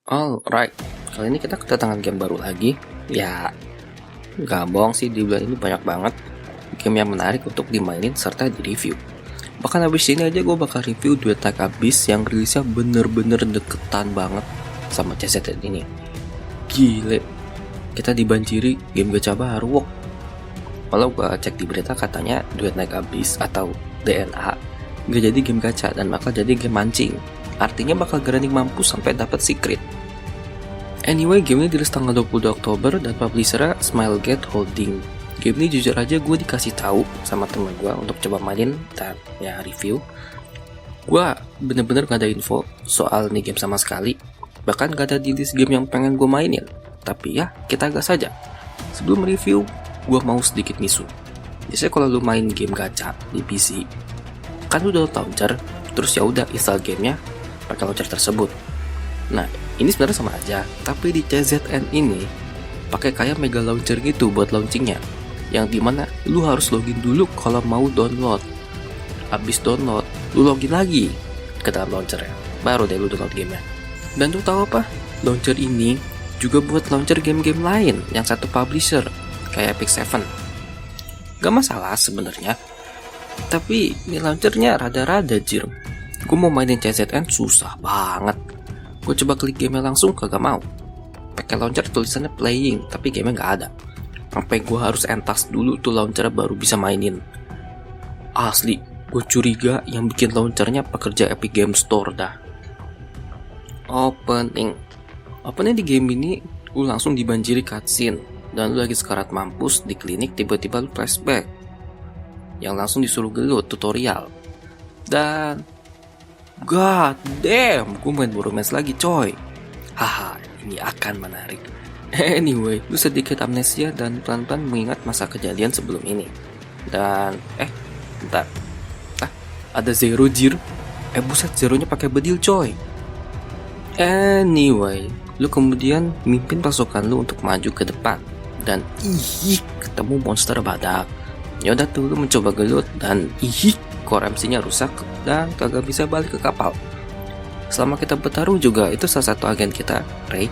Alright, kali ini kita kedatangan game baru lagi. Ya, nggak bohong sih, di bulan ini banyak banget game yang menarik untuk dimainin serta di-review. Bahkan habis ini aja gue bakal review Duet Like Abyss yang rilisnya bener-bener deketan banget sama CZN ini. Gile, kita dibanjiri game gacha baru. Walau gue cek di berita katanya Duet Like Abyss atau DNA gak jadi game gacha dan bakal jadi game mancing. Artinya bakal grinding mampus sampai dapat secret. Anyway, game ini dirilis tanggal 20 Oktober dan publishernya Smilegate Holding. Game ini jujur aja gue dikasih tahu sama temen gue untuk coba mainin dan ya review. Gue bener-bener gak ada info soal nih game sama sekali. Bahkan gak ada di list game yang pengen gue mainin. Tapi ya, kita gas saja. Sebelum review, gue mau sedikit misu. Biasanya kalau lu main game gacha di PC, kan lu download launcher, terus ya udah install gamenya pakai launcher tersebut. Nah, ini sebenarnya sama aja, tapi di CZN ini pakai kayak mega launcher gitu buat launchingnya, yang dimana lu harus login dulu kalau mau download. Abis download, lu login lagi ke dalam launchernya, baru deh lu download gamenya. Dan lu tahu apa? Launcher ini juga buat launcher game-game lain yang satu publisher, kayak Epic 7. Gak masalah sebenarnya, tapi ini launchernya rada-rada jir. Gue mau mainin CZN susah banget. Gue coba klik gamenya langsung kagak mau. Pakai launcher tulisannya playing, tapi gamenya nggak ada. Sampai gue harus entas dulu tuh launcher baru bisa mainin. Asli, gue curiga yang bikin launchernya pekerja Epic Game Store dah. Opening di game ini, lu langsung dibanjiri cutscene. Dan lu lagi sekarat mampus di klinik, tiba-tiba lu flashback yang langsung disuruh gelut tutorial. Dan god damn, gue main romance lagi coy. Haha, ini akan menarik. Anyway, lu sedikit amnesia dan pelan-pelan mengingat masa kejadian sebelum ini. Dan bentar. Ada zero jir. Buset, zeronya pakai bedil coy. Anyway, lu kemudian mimpin pasukan lu untuk maju ke depan. Dan ketemu monster badak. Yaudah tuh lu mencoba gelut dan core MC-nya rusak dan kagak bisa balik ke kapal. Selama kita bertarung juga itu salah satu agen kita, Ray,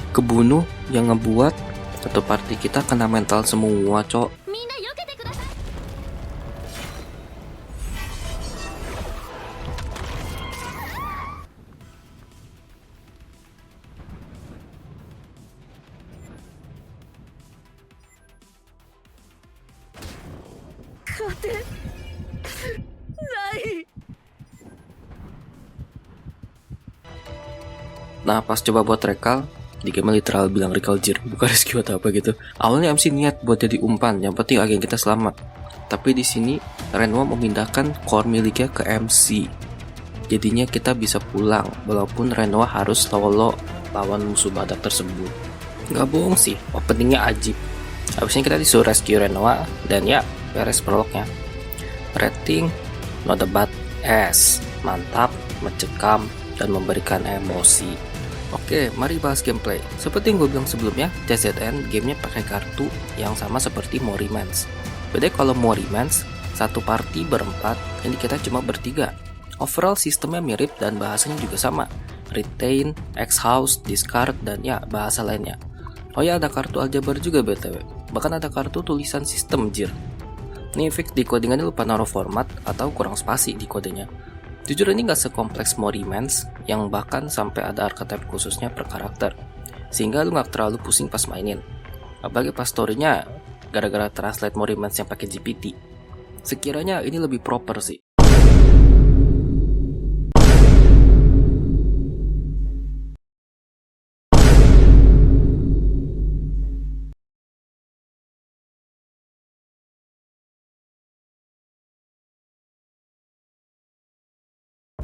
kebunuh yang ngebuat satu party kita kena mental semua, cok. Nah, pas coba buat recall, di game literal bilang recall jir, bukan rescue atau apa gitu. Awalnya MC niat buat jadi umpan, yang penting agen kita selamat. Tapi di sini Renwa memindahkan core miliknya ke MC. Jadinya kita bisa pulang, walaupun Renwa harus solo lawan musuh badak tersebut. Gak bohong sih, openingnya ajib. Habisnya kita disuruh rescue Renwa, dan ya, beres prolognya. Rating, not a bad ass, mantap, mencekam, dan memberikan emosi. Oke, mari bahas gameplay. Seperti yang gue bilang sebelumnya, CZN gamenya pakai kartu yang sama seperti Morimans. Beda kalau Morimans, satu party berempat, ini kita cuma bertiga. Overall sistemnya mirip dan bahasanya juga sama. Retain, X-House, Discard, dan ya bahasa lainnya. Oh ya, ada kartu aljabar juga BTW. Bahkan ada kartu tulisan sistem jir. Ini fix di codingannya lupa naruh format atau kurang spasi di kodenya. Jujur ini gak sekompleks Morimans yang bahkan sampai ada archetype khususnya per karakter, sehingga lu gak terlalu pusing pas mainin. Apalagi pas storynya gara-gara translate Morimans yang pakai GPT. Sekiranya ini lebih proper sih.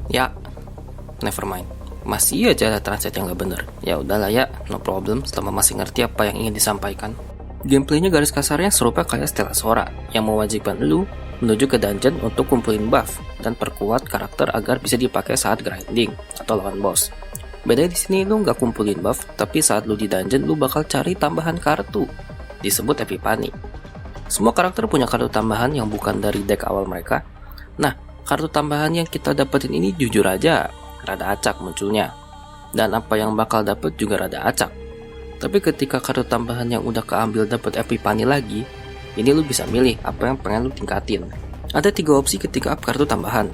Ya, nevermind. Masih aja ada translate yang gak bener. Ya udahlah ya, no problem selama masih ngerti apa yang ingin disampaikan. Gameplaynya garis kasarnya serupa kayak Stella Sora yang mewajibkan lu menuju ke dungeon untuk kumpulin buff dan perkuat karakter agar bisa dipakai saat grinding atau lawan boss. Bedanya di sini lu nggak kumpulin buff, tapi saat lu di dungeon lu bakal cari tambahan kartu, disebut Epiphany. Semua karakter punya kartu tambahan yang bukan dari deck awal mereka. Nah, kartu tambahan yang kita dapetin ini jujur aja rada acak munculnya. dan apa yang bakal dapet juga rada acak. Tapi ketika kartu tambahan yang udah keambil dapet Epipani lagi, ini lu bisa milih apa yang pengen lu tingkatin. Ada 3 opsi ketika up kartu tambahan.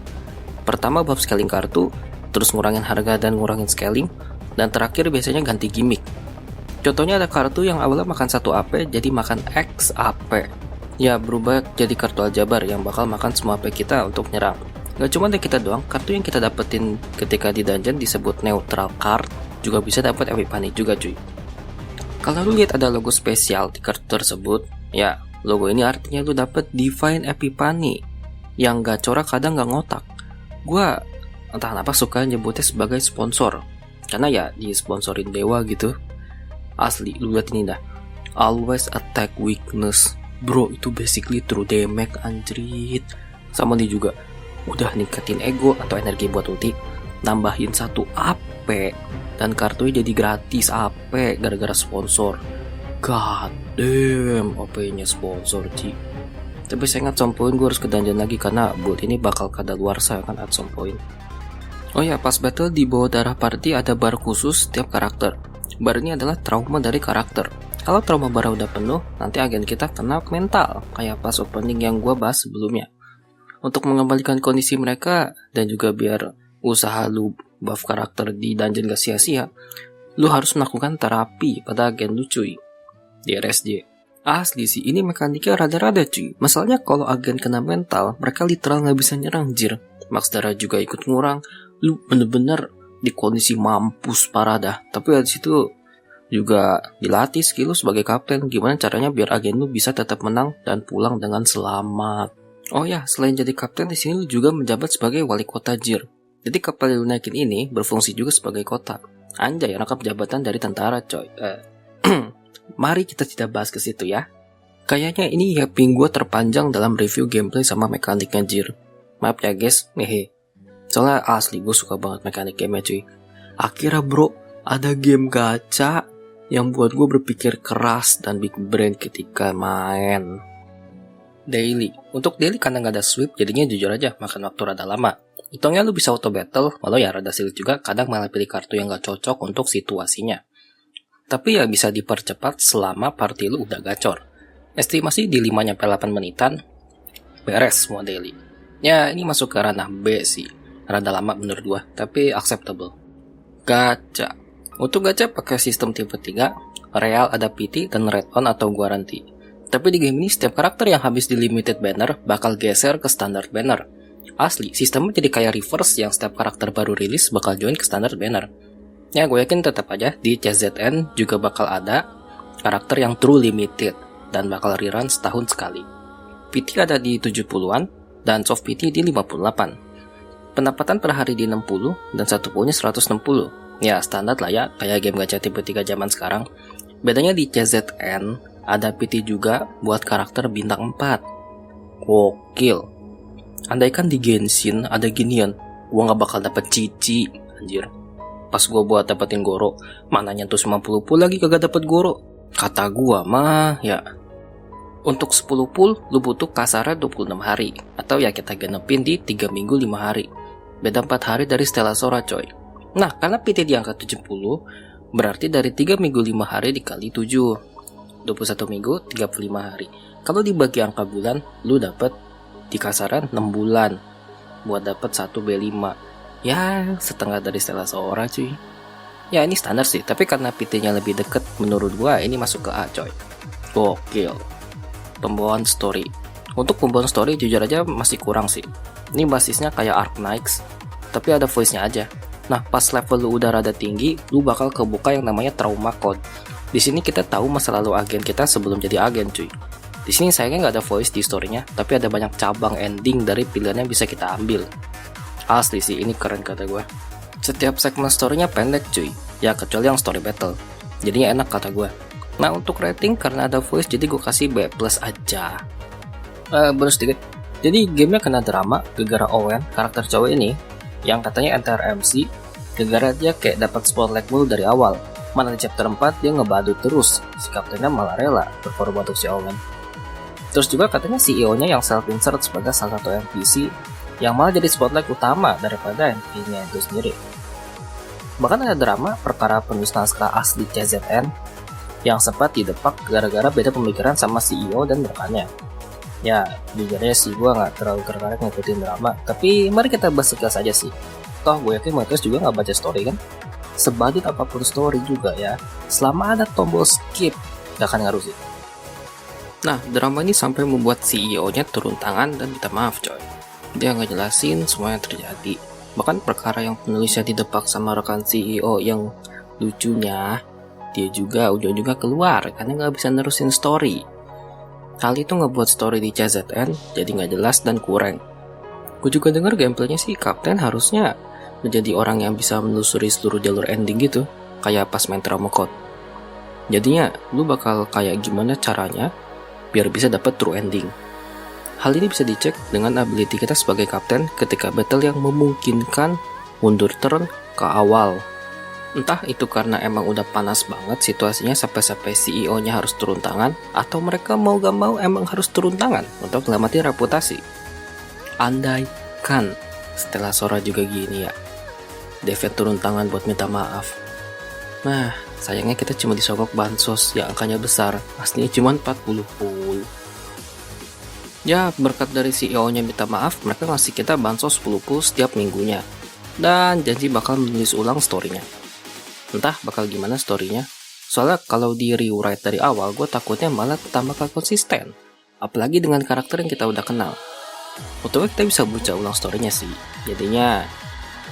Pertama buff scaling kartu, terus ngurangin harga dan ngurangin scaling, dan terakhir biasanya ganti gimmick. Contohnya ada kartu yang awalnya makan 1 AP jadi makan X AP. Ya berubah jadi kartu aljabar yang bakal makan semua AP kita untuk nyerang. Gak cuma dari kita doang, kartu yang kita dapetin ketika di dungeon disebut neutral card juga bisa dapat Epipani juga cuy. Kalau lu lihat ada logo spesial di kartu tersebut, ya logo ini artinya lu dapet Divine Epipani yang gacora kadang gak ngotak. Gua entah kenapa suka nyebutnya sebagai sponsor, karena ya disponsorin dewa gitu. Asli, lu lihat ini dah, always attack weakness. Bro, itu basically true damage anjrit. Sama nih juga, udah ningkatin ego atau energi buat ulti, nambahin 1 AP, dan kartunya jadi gratis AP gara-gara sponsor. God damn, OP-nya sponsor Ci. Tapi saya ingat some point gue harus ke dungeon lagi karena build ini bakal kadaluarsa kan at some point. Oh ya, pas battle di bawah darah party ada bar khusus setiap karakter. Bar ini adalah trauma dari karakter. Kalau trauma bar udah penuh, nanti agen kita kena mental, kayak pas opening yang gue bahas sebelumnya. Untuk mengembalikan kondisi mereka dan juga biar usaha lu buff karakter di dungeon gak sia-sia, lu harus melakukan terapi pada agen lu cuy di RSJ. Asli sih, ini mekaniknya rada-rada cuy. Masalahnya kalau agen kena mental, mereka literal gak bisa nyerang jir. Max darah juga ikut ngurang. Lu bener-bener di kondisi mampus parah dah. Tapi di situ juga dilatih skill lu sebagai kapten. Gimana caranya biar agen lu bisa tetap menang dan pulang dengan selamat. Oh ya, selain jadi kapten di sini lu juga menjabat sebagai wali kota jir. Jadi kapal yang lu naikin ini berfungsi juga sebagai kota. Anjay, rangkap jabatan dari tentara coy. Mari kita tidak bahas ke situ ya. Kayaknya ini yapping gue terpanjang dalam review gameplay sama mekaniknya jir. Maaf ya guys, hehe. Soalnya asli gue suka banget mekanik gamenya cuy. Akhirnya bro, ada game gacha yang buat gue berpikir keras dan big brain ketika main. Daily. Untuk daily karena gak ada sweep, jadinya jujur aja makan waktu rada lama. Hitungnya lu bisa auto battle, walau ya rada sulit juga, kadang malah pilih kartu yang gak cocok untuk situasinya. Tapi ya bisa dipercepat selama party lu udah gacor. Estimasi di 5-8 menitan, beres semua daily. Ya ini masuk ke ranah B sih, rada lama menurut gua, tapi acceptable. Gacha. Untuk gacha pakai sistem tipe 3, real ada PT dan red on atau guarantee. Tapi di game ini setiap karakter yang habis di limited banner bakal geser ke standard banner. Asli, sistemnya jadi kayak reverse yang setiap karakter baru rilis bakal join ke standard banner. Ya gue yakin tetap aja di CZN juga bakal ada karakter yang true limited dan bakal rerun setahun sekali. PT ada di 70-an dan soft PT di 58. Pendapatan per hari di 60 dan satu poolnya 160. Ya standar lah ya, kayak game gacha tipe 3 zaman sekarang. Bedanya di CZN ada PT juga buat karakter bintang 4. Gokil. Andaikan di Genshin ada ginian, gua gak bakal dapet cici, anjir. Pas gua buat dapetin Goro, mana nyentuh 50 pool lagi kagak dapet Goro. Kata gua mah, ya. Untuk 10 pool, lu butuh kasarnya 26 hari. Atau ya kita genepin di 3 minggu 5 hari. Beda 4 hari dari Stella Sora coy. Nah, karena PT di angka 70, berarti dari 3 minggu 5 hari dikali 7. 21 minggu, 35 hari. Kalau dibagi angka bulan, lu dapet di kasaran 6 bulan buat dapet 1 B5. Ya, setengah dari Stella Sora cuy. Ya ini standar sih, tapi karena PT-nya lebih deket, menurut gua ini masuk ke A coy. Gokil. Pembawaan story. Untuk pembawaan story jujur aja masih kurang sih. Ini basisnya kayak Arknights, tapi ada voice-nya aja. Nah, pas level lu udah rada tinggi, lu bakal kebuka yang namanya trauma code. Di sini kita tahu masa lalu agen kita sebelum jadi agen cuy. Di sini sayangnya nggak ada voice di story-nya, tapi ada banyak cabang ending dari pilihan yang bisa kita ambil. Asli sih, ini keren kata gue. Setiap segmen story-nya pendek cuy, ya kecuali yang story battle. Jadinya enak kata gue. Nah untuk rating karena ada voice jadi gue kasih B+ aja. Bonus sedikit. Jadi gamenya kena drama gara-gara Owen, karakter cowok ini, yang katanya anti MC, gara-gara dia kayak dapat spotlight mulu dari awal. Mana di chapter 4 dia ngebadut terus, si kaptennya malah rela berkorban untuk si Owen. Terus juga katanya CEO-nya yang self-insert sebagai salah satu NPC yang malah jadi spotlight utama daripada NPC-nya itu sendiri. Bahkan ada drama perkara penulis naskah asli CZN yang sempat didepak gara-gara beda pemikiran sama CEO dan rekannya. Ya, jujurnya sih gue nggak terlalu tertarik ngikutin drama, tapi mari kita bahas sekilas aja sih. Toh gue yakin Matius juga nggak baca story kan? Sebadut apapun story juga ya, selama ada tombol skip, gak akan ngaruh sih. Nah, drama ini sampai membuat CEO-nya turun tangan dan minta maaf coy. Dia ngejelasin semua yang terjadi. Bahkan perkara yang penulisnya didepak sama rekan CEO yang lucunya, dia juga ujung-ujungnya keluar karena nggak bisa nerusin story. Hal itu ngebuat story di CZN jadi nggak jelas dan kurang. Gue juga denger gameplaynya sih Kapten harusnya menjadi orang yang bisa menelusuri seluruh jalur ending gitu, kayak pas main Trauma Code. Jadinya, lu bakal kayak gimana caranya biar bisa dapat true ending. Hal ini bisa dicek dengan ability kita sebagai kapten ketika battle yang memungkinkan mundur turn ke awal. Entah itu karena emang udah panas banget situasinya sampai-sampai CEO-nya harus turun tangan, atau mereka mau gak mau emang harus turun tangan untuk menyelamatkan reputasi. Andai kan setelah Sora juga gini ya, Devet turun tangan buat minta maaf. Nah, sayangnya kita cuma disogok bansos yang angkanya besar, aslinya cuma 40 full. Ya, berkat dari CEO-nya minta maaf, mereka ngasih kita bansos 10 full setiap minggunya. Dan janji bakal menulis ulang story-nya. Entah bakal gimana story-nya. Soalnya kalau di rewrite dari awal, gue takutnya malah tambah konsisten. Apalagi dengan karakter yang kita udah kenal. Untungnya kita bisa baca ulang story-nya sih. Jadinya,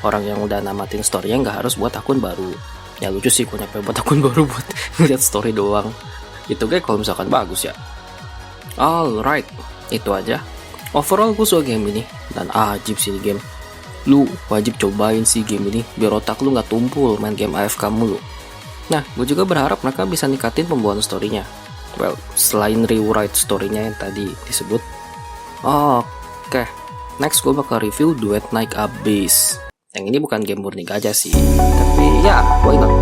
orang yang udah namatin story-nya nggak harus buat akun baru. Ya lucu sih gue nyampe buat akun baru buat ngeliat story doang. Itu kayak kalau misalkan bagus ya. Alright, itu aja. Overall gue suka game ini. Dan ajib sih game. Lu wajib cobain sih game ini biar otak lu gak tumpul main game AFK mulu. Nah, gue juga berharap mereka bisa nikatin pembuatan story-nya. Well, selain rewrite story-nya yang tadi disebut. Oke, next gue bakal review Duet Night Abyss. Yang ini bukan game murni gajah sih, tapi ya, why not?